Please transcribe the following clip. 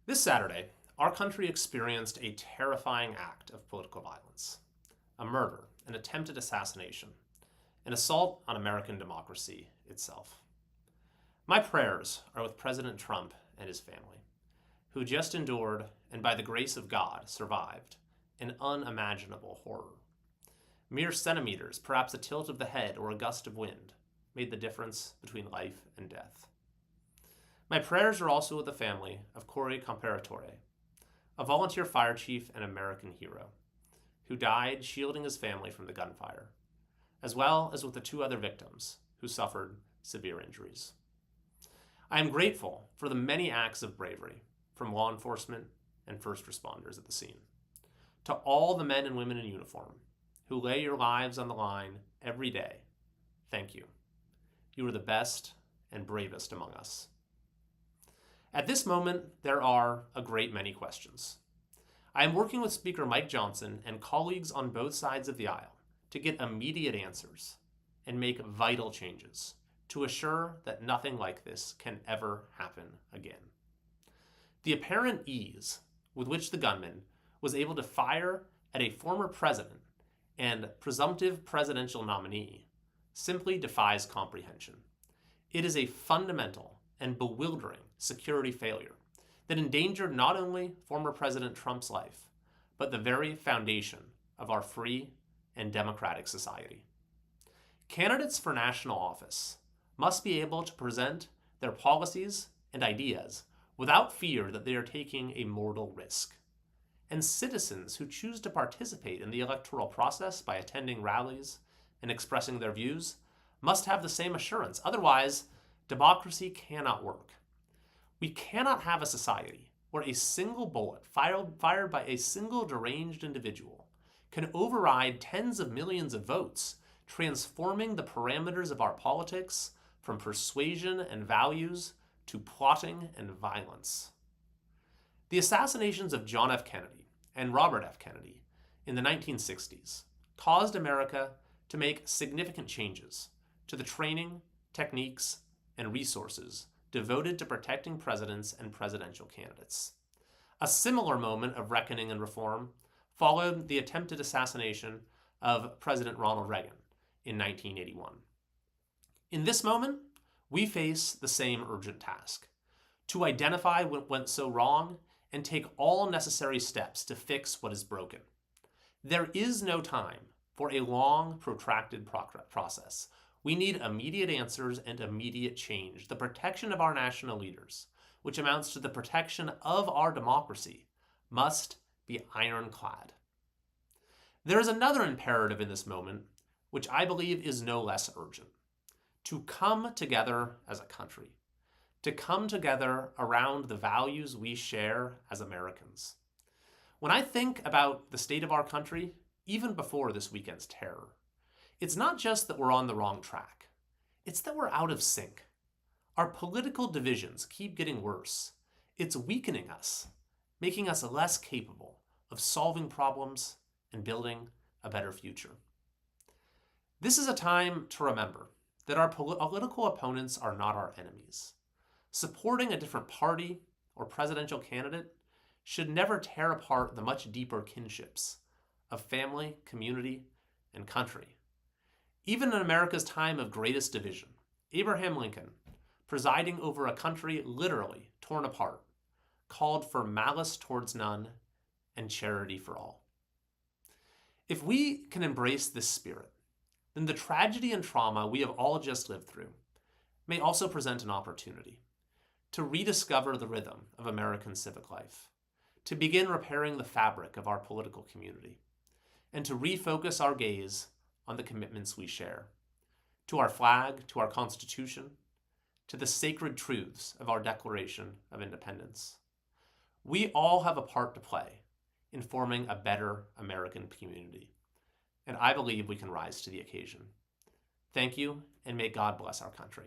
This Saturday, our country experienced a terrifying act of political violence, a murder, an attempted assassination, an assault on American democracy itself. My prayers are with President Trump and his family, who just endured and by the grace of God survived an unimaginable horror. Mere centimeters, perhaps a tilt of the head or a gust of wind, made the difference between life and death. My prayers are also with the family of Corey Comparatore, a volunteer fire chief and American hero, who died shielding his family from the gunfire, as well as with the two other victims who suffered severe injuries. I am grateful for the many acts of bravery from law enforcement and first responders at the scene. To all the men and women in uniform who lay your lives on the line every day, thank you. You are the best and bravest among us. At this moment, there are a great many questions. I am working with Speaker Mike Johnson and colleagues on both sides of the aisle to get immediate answers and make vital changes to assure that nothing like this can ever happen again. The apparent ease with which the gunman was able to fire at a former president and presumptive presidential nominee simply defies comprehension. It is a fundamental and bewildering security failure that endangered not only former President Trump's life, but the very foundation of our free and democratic society. Candidates for national office must be able to present their policies and ideas without fear that they are taking a mortal risk. And citizens who choose to participate in the electoral process by attending rallies and expressing their views must have the same assurance. Otherwise, democracy cannot work. We cannot have a society where a single bullet fired by a single deranged individual can override tens of millions of votes, transforming the parameters of our politics from persuasion and values to plotting and violence. The assassinations of John F. Kennedy and Robert F. Kennedy in the 1960s caused America to make significant changes to the training, techniques, and resources devoted to protecting presidents and presidential candidates. A similar moment of reckoning and reform followed the attempted assassination of President Ronald Reagan in 1981. In this moment, we face the same urgent task: to identify what went so wrong and take all necessary steps to fix what is broken. There is no time for a long, protracted process. We need immediate answers and immediate change. The protection of our national leaders, which amounts to the protection of our democracy, must be ironclad. There is another imperative in this moment, which I believe is no less urgent: to come together as a country, to come together around the values we share as Americans. When I think about the state of our country, even before this weekend's terror, it's not just that we're on the wrong track. It's that we're out of sync. Our political divisions keep getting worse. It's weakening us, making us less capable of solving problems and building a better future. This is a time to remember that our political opponents are not our enemies. Supporting a different party or presidential candidate should never tear apart the much deeper kinships of family, community, and country. Even in America's time of greatest division, Abraham Lincoln, presiding over a country literally torn apart, called for malice towards none and charity for all. If we can embrace this spirit, then the tragedy and trauma we have all just lived through may also present an opportunity to rediscover the rhythm of American civic life, to begin repairing the fabric of our political community, and to refocus our gaze on the commitments we share, to our flag, to our Constitution, to the sacred truths of our Declaration of Independence. We all have a part to play in forming a better American community, and I believe we can rise to the occasion. Thank you, and may God bless our country.